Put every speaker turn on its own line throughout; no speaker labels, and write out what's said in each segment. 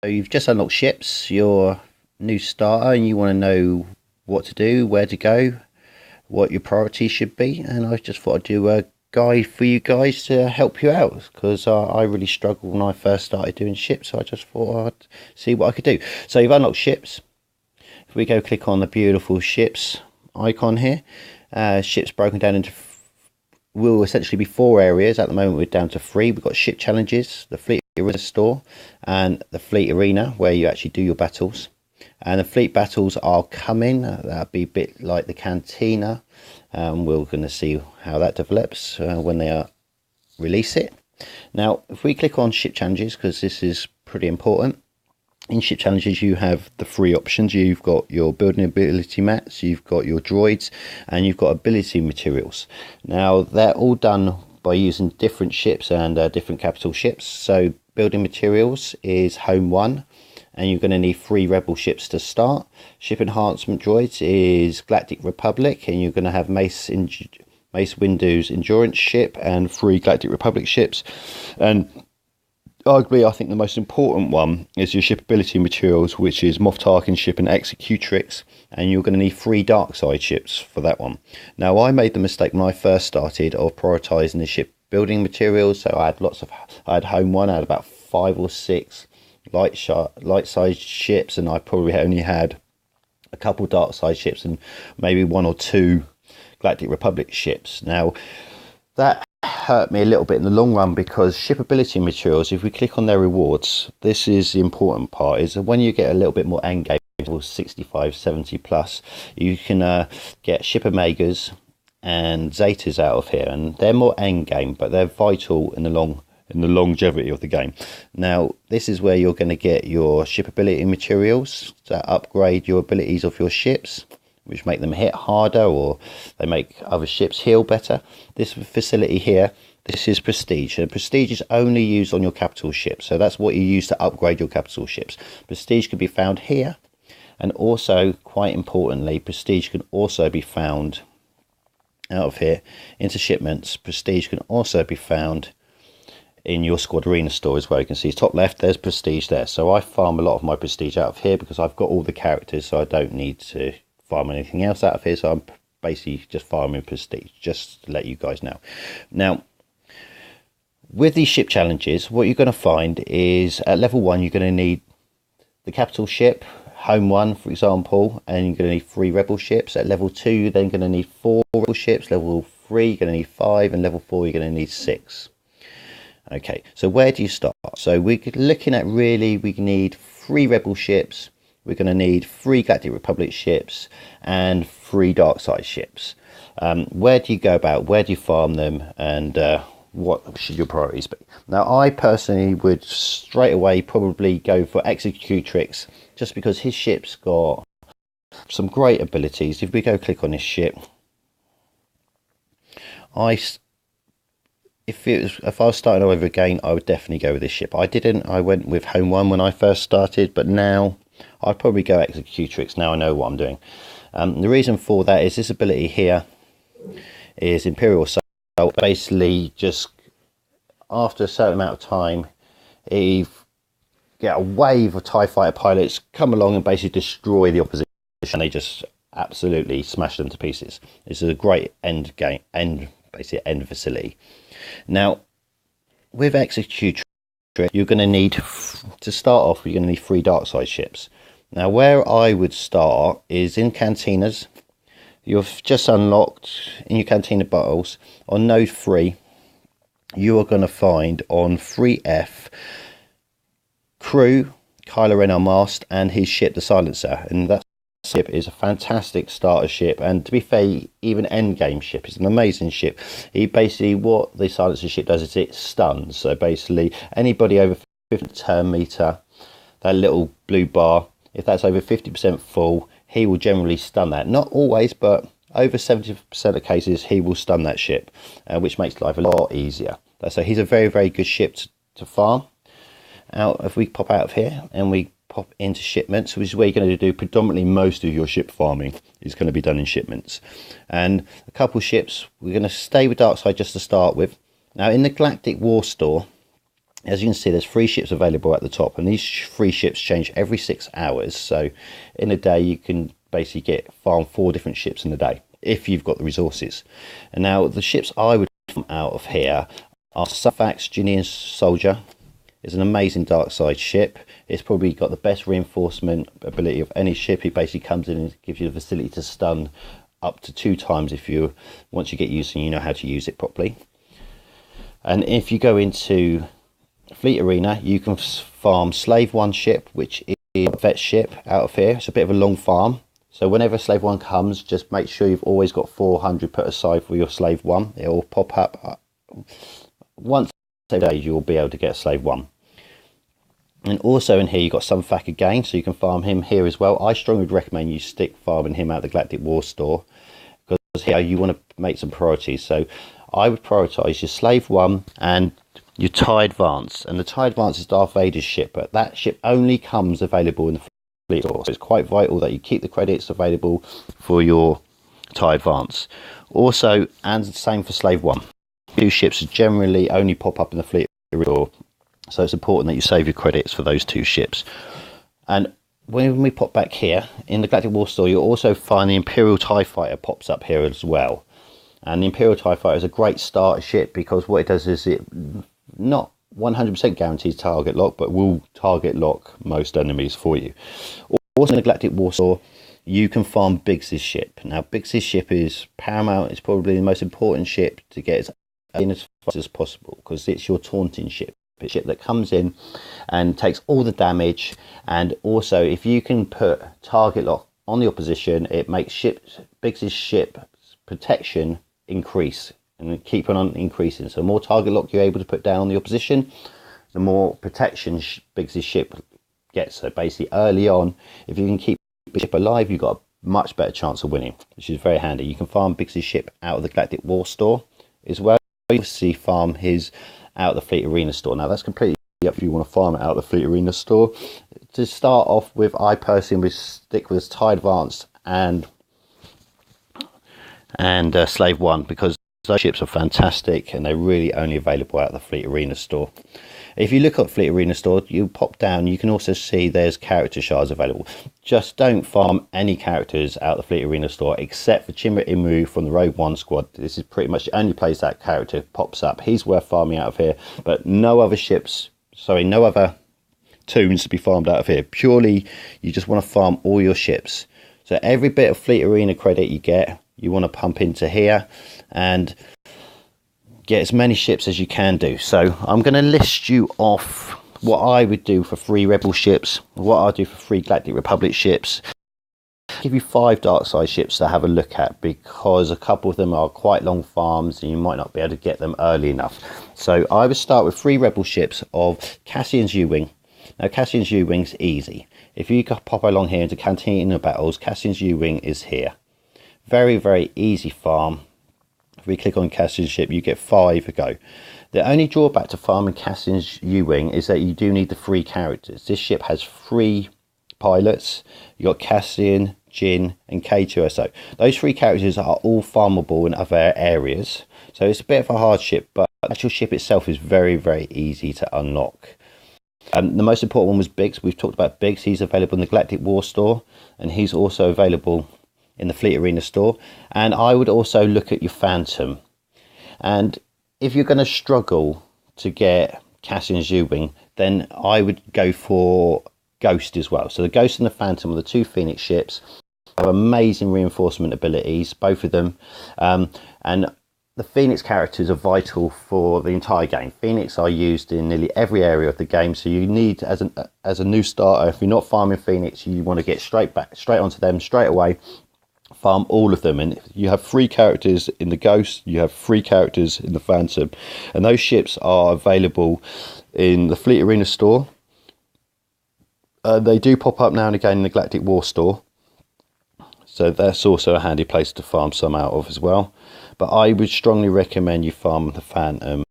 So you've just unlocked ships, you're a new starter and you want to know what to do, where to go, what your priorities should be, and I just thought I'd do a guide for you guys to help you out because I really struggled when I first started doing ships, so I just thought I'd see what I could do. So you've unlocked ships. If we go click on the beautiful ships icon here, ships broken down into will essentially be 4 areas. At the moment we're down to 3. We've got ship challenges, the fleet arena store, and the fleet arena where you actually do your battles. And the fleet battles are coming. That'll be a bit like the cantina. We're going to see how that develops when they release it. Now if we click on ship challenges, because this is pretty important, in ship challenges you have the 3 options. You've got your building ability mats, you've got your droids, and you've got ability materials. Now they're all done by using different ships and different capital ships. So building materials is home 1, and you're going to need 3 rebel ships to start. Ship enhancement droids is Galactic Republic, and you're going to have Mace Windu's endurance ship and 3 Galactic Republic ships. And arguably, I think the most important one is your ship ability materials, which is Moff Tarkin's ship and Executrix, and you're going to need 3 dark side ships for that one. Now, I made the mistake when I first started of prioritising the ship building materials, so I had home 1, I had about 5 or 6 light size ships, and I probably only had a couple dark side ships and maybe 1 or 2 Galactic Republic ships. Now, that hurt me a little bit in the long run because ship ability materials, if we click on their rewards, this is the important part, is that when you get a little bit more end game, 65 70 plus, you can get ship omegas and zetas out of here, and they're more end game, but they're vital in the longevity of the game. Now this is where you're going to get your ship ability materials to upgrade your abilities of your ships, which make them hit harder or they make other ships heal better. This facility here, this is prestige, and prestige is only used on your capital ships, so that's what you use to upgrade your capital ships. Prestige can be found here, and also quite importantly, prestige can also be found out of here into shipments. Prestige can also be found in your squad arena store as well. You can see top left, there's prestige there. So I farm a lot of my prestige out of here because I've got all the characters, so I don't need to farm anything else out of here. So I'm basically just farming prestige, just to let you guys know. Now with these ship challenges, what you're going to find is at level 1 you're going to need the capital ship, home 1 for example, and you're going to need 3 rebel ships. At level 2 you're then going to need 4 rebel ships. Level 3 you're going to need 5, and level 4 you're going to need 6. Okay, so where do you start? So we're looking at, really, we need 3 rebel ships, we're going to need 3 Galactic Republic ships and 3 dark side ships. Where do you go about, where do you farm them, and what should your priorities be? Now I personally would straight away probably go for Executrix, just because his ship's got some great abilities. If we go click on this ship, if I was starting over again, I would definitely go with this ship. I went with home 1 when I first started, but now I'd probably go Executrix. Now I know what I'm doing. The reason for that is this ability here is Imperial Assault. Basically, just after a certain amount of time, you get a wave of TIE fighter pilots come along and basically destroy the opposition, and they just absolutely smash them to pieces. This is a great end facility. Now with Executrix, you're going to need, to start off, you're going to need 3 dark side ships. Now where I would start is in cantinas. You've just unlocked in your cantina battles on node 3, you are going to find on 3F Crew, Kylo Ren our mast, and his ship the Silencer, and that ship is a fantastic starter ship, and to be fair, even endgame ship is an amazing ship. Basically what the Silencer ship does is it stuns, so basically anybody over 50 turn meter, that little blue bar, if that's over 50% full, he will generally stun that. Not always, but over 70% of cases he will stun that ship, which makes life a lot easier. So he's a very, very good ship to farm. Now if we pop out of here and we pop into shipments, which is where you're going to do predominantly most of your ship farming, is going to be done in shipments. And a couple ships, we're going to stay with Darkside just to start with. Now in the Galactic War Store, As you can see, there's 3 ships available at the top, and these 3 ships change every 6 hours. So in a day you can basically farm 4 different ships in a day if you've got the resources. And now the ships I would farm out of here are SWGOH Genius Soldier. It's an amazing dark side ship. It's probably got the best reinforcement ability of any ship. It basically comes in and gives you the facility to stun up to 2 times if you, once you get used and you know how to use it properly. And if you go into Fleet Arena, you can farm Slave 1 ship, which is a vet ship out of here. It's a bit of a long farm. So whenever Slave 1 comes, just make sure you've always got 400 put aside for your Slave 1. It will pop up once a day. You'll be able to get Slave 1. And also in here you've got SWGOH again, so you can farm him here as well. I strongly recommend you stick farming him out of the Galactic War Store, because here you want to make some priorities. So I would prioritise your Slave 1 and your TIE Advance. And the TIE Advance is Darth Vader's ship, but that ship only comes available in the Fleet Store. So it's quite vital that you keep the credits available for your TIE Advance. Also, and the same for Slave 1. 2 ships generally only pop up in the Fleet Store. So it's important that you save your credits for those 2 ships. And when we pop back here, in the Galactic War Store, you'll also find the Imperial TIE Fighter pops up here as well. And the Imperial TIE Fighter is a great starter ship, because what it does is it not 100% guarantees target lock, but will target lock most enemies for you. Also in the Galactic War Store, you can farm Biggs's ship. Now Biggs's ship is paramount. It's probably the most important ship to get in as fast as possible, because it's your taunting ship. Ship that comes in and takes all the damage, and also if you can put target lock on the opposition, it makes Biggs's ship protection increase and keep on increasing. So the more target lock you're able to put down on the opposition, the more protection Biggs's ship gets. So basically early on, if you can keep the ship alive, you've got a much better chance of winning, which is very handy. You can farm Biggs's ship out of the Galactic War Store as well. You see farm his out of the Fleet Arena Store. Now that's completely up if you want to farm it out of the Fleet Arena Store. To start off with, I personally would stick with TIE Advanced and Slave 1, because those ships are fantastic and they're really only available out of the Fleet Arena Store. If you look at Fleet Arena Store, you pop down, you can also see there's character shards available. Just don't farm any characters out of the Fleet Arena Store except for Chimera Imru from the Rogue One squad. This is pretty much the only place that character pops up. He's worth farming out of here, but no other ships, sorry, no other toons to be farmed out of here. Purely, you just want to farm all your ships. So every bit of Fleet Arena credit you get, you want to pump into here and get as many ships as you can do. So I'm going to list you off what I would do for 3 Rebel ships, what I do for 3 Galactic Republic ships. I'll give you 5 dark side ships to have a look at, because a couple of them are quite long farms and you might not be able to get them early enough. So I would start with 3 Rebel ships of Cassian's U-Wing. Now Cassian's U-Wing's easy. If you pop along here into Cantina Battles, Cassian's U-Wing is here. Very, very easy farm. If we click on Cassian's ship, you get 5 a go. The only drawback to farming Cassian's U-Wing is that you do need the 3 characters. This ship has 3 pilots. You got Cassian, Jin and K2SO. Those 3 characters are all farmable in other areas. So it's a bit of a hard ship, but the actual ship itself is very, very easy to unlock. The most important one was Biggs. We've talked about Biggs. He's available in the Galactic War Store, and he's also available in the Fleet Arena Store. And I would also look at your Phantom. And if you're going to struggle to get Cassian's U-Wing, then I would go for Ghost as well. So the Ghost and the Phantom are the 2 Phoenix ships. Have amazing reinforcement abilities, both of them. And the Phoenix characters are vital for the entire game. Phoenix are used in nearly every area of the game, so you need, as a new starter, if you're not farming Phoenix, you want to get straight onto them straight away. Farm all of them, and you have 3 characters in the Ghost, you have 3 characters in the Phantom, and those ships are available in the Fleet Arena Store. They do pop up now and again in the Galactic War Store, so that's also a handy place to farm some out of as well. But I would strongly recommend you farm the Phantom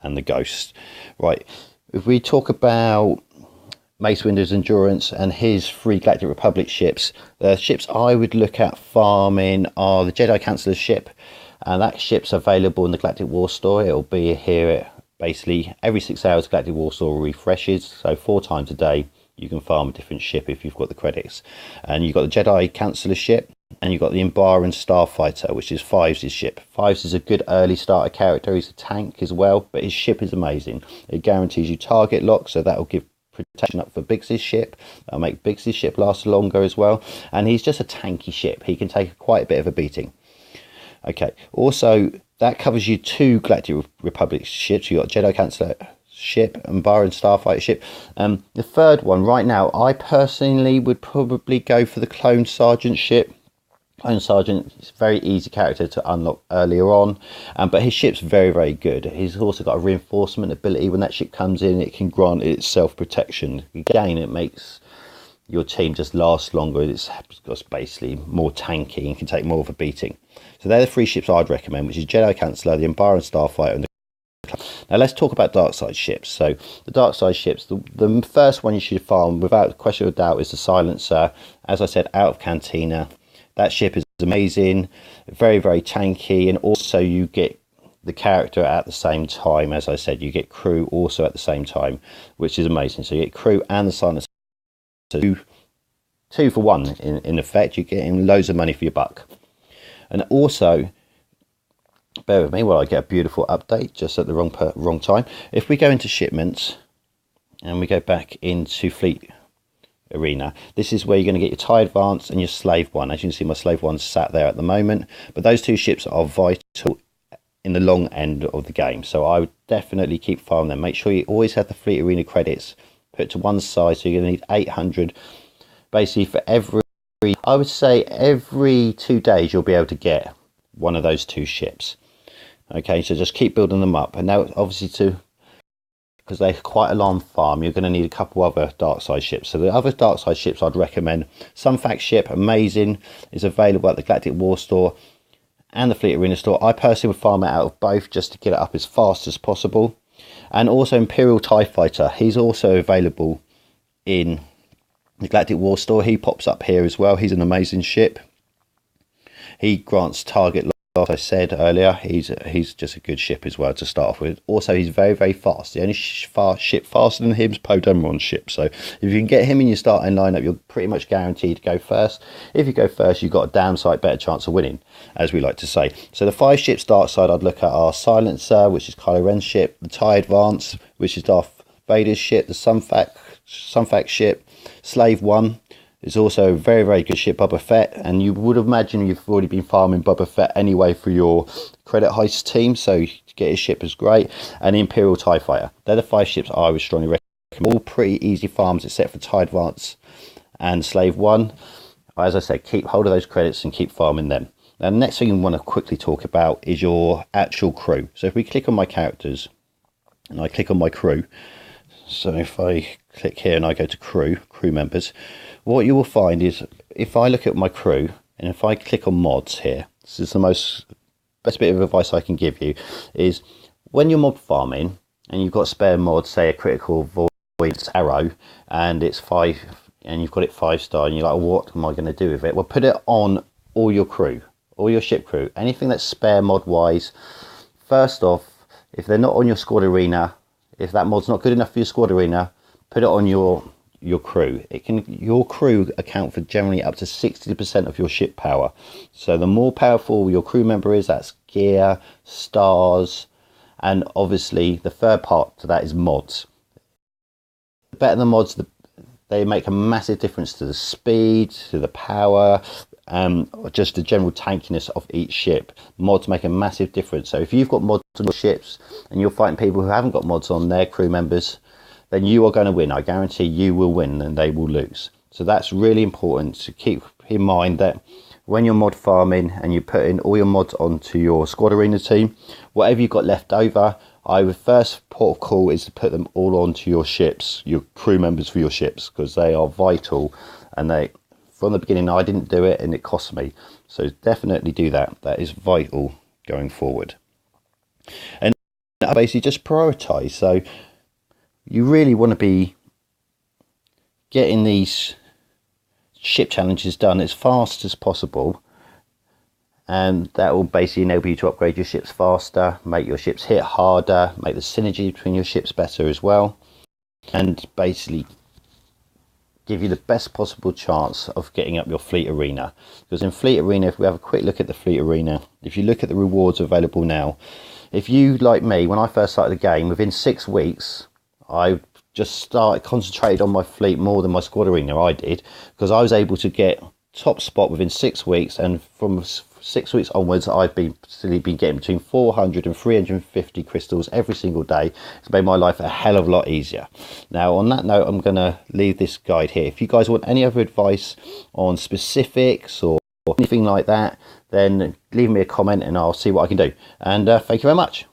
and the Ghost. Right, if we talk about Mace Windu's Endurance and his 3 Galactic Republic ships, the ships I would look at farming are the Jedi Chancellor's ship, and that ship's available in the Galactic War Store. It'll be here basically every 6 hours Galactic Warsaw refreshes, so 4 times a day you can farm a different ship if you've got the credits. And you've got the Jedi Councillor ship, and you've got the Imbaran Starfighter, which is Fives' ship. Fives is a good early starter character. He's a tank as well, but his ship is amazing. It guarantees you target lock, so that will give protection up for Biggs' ship. That'll make Biggs' ship last longer as well. And he's just a tanky ship. He can take quite a bit of a beating. Okay, also that covers you 2 Galactic Republic ships. You've got Jedi Councillor ship and Imbaran Starfighter ship. The third one right now, I personally would probably go for the Clone Sergeant ship. Clone Sergeant is a very easy character to unlock earlier on, but his ship's very, very good. He's also got a reinforcement ability. When that ship comes in, it can grant itself protection. Again, it makes your team just last longer. It's basically more tanky and can take more of a beating. So they're the 3 ships I'd recommend, which is Jedi Councillor, the Imbaran Starfighter, and the... Now let's talk about dark side ships. So the dark side ships, the first one you should farm without question of doubt is the Silencer. As I said, out of Cantina. That ship is amazing, very, very tanky, and also you get the character at the same time. As I said, you get crew also at the same time, which is amazing. So you get crew and the Silencer, two for one in effect. You're getting loads of money for your buck. And also, bear with me while I get a beautiful update just at the wrong time. If we go into shipments and we go back into Fleet Arena, this is where you're going to get your TIE Advance and your Slave One. As you can see, my Slave One's sat there at the moment, but those 2 ships are vital in the long end of the game, so I would definitely keep farming them. Make sure you always have the Fleet Arena credits put to one side, so you're going to need 800 basically for every, I would say every 2 days you'll be able to get one of those 2 ships. Okay, so just keep building them up. And now obviously because they're quite a long farm, you're going to need a couple other dark side ships. So the other dark side ships I'd recommend, Sunfac ship, amazing, is available at the Galactic War store and the Fleet Arena store. I personally would farm it out of both just to get it up as fast as possible. And also Imperial TIE Fighter, he's also available in the Galactic War store. He pops up here as well. He's an amazing ship. He grants target lock, as I said earlier. He's just a good ship as well to start off with. Also, he's very, very fast. The only ship faster than him is Poe Dameron's ship. So if you can get him in your starting lineup, you're pretty much guaranteed to go first. If you go first, you've got a damn sight better chance of winning, as we like to say. So the 5 ships dark side I'd look at are Silencer, which is Kylo Ren's ship, the TIE Advance, which is Darth Vader's ship, the Sunfac ship, Slave One is also a very, very good ship, Boba Fett, and you would imagine you've already been farming Boba Fett anyway for your credit heist team, so to get his ship is great. And the Imperial TIE Fighter. They're the 5 ships I would strongly recommend. All pretty easy farms except for TIE Advance and Slave One. As I said, keep hold of those credits and keep farming them. Now the next thing I want to quickly talk about is your actual crew. So if we click on my characters and I click on my crew, so if I click here and I go to crew members, what you will find is if I look at my crew and if I click on mods here, this is the best bit of advice I can give you, is when you're mod farming and you've got spare mods, say a critical void arrow, and it's 5 and you've got it 5-star and you're like, what am I going to do with it? Well, put it on all your crew, all your ship crew, anything that's spare mod wise. First off, if they're not on your squad arena, if that mod's not good enough for your squad arena, put it on your crew. Your crew account for generally up to 60% of your ship power. So the more powerful your crew member is, that's gear, stars, and obviously the third part to that is mods. The better the mods, they make a massive difference to the speed, to the power, just the general tankiness of each ship. Mods make a massive difference. So if you've got mods on your ships and you're fighting people who haven't got mods on their crew members, then you are going to win. I guarantee you will win and they will lose. So that's really important to keep in mind, that when you're mod farming and you put in all your mods onto your squad arena team, whatever you've got left over, I would first port of call is to put them all onto your ships, your crew members for your ships, because they are vital. And they, from the beginning, I didn't do it and it cost me. So definitely do that. That is vital going forward. And basically just prioritize. So you really want to be getting these ship challenges done as fast as possible, and that will basically enable you to upgrade your ships faster, make your ships hit harder, make the synergy between your ships better as well, and basically give you the best possible chance of getting up your fleet arena. Because in fleet arena, if we have a quick look at the fleet arena, if you look at the rewards available now, if you, like me, when I first started the game, within 6 weeks I just concentrated on my fleet more than my squad arena. I did, because I was able to get top spot within 6 weeks, and from 6 weeks onwards I've been getting between 400 and 350 crystals every single day. It's made my life a hell of a lot easier. Now on that note, I'm going to leave this guide here. If you guys want any other advice on specifics or anything like that, then leave me a comment and I'll see what I can do. And thank you very much.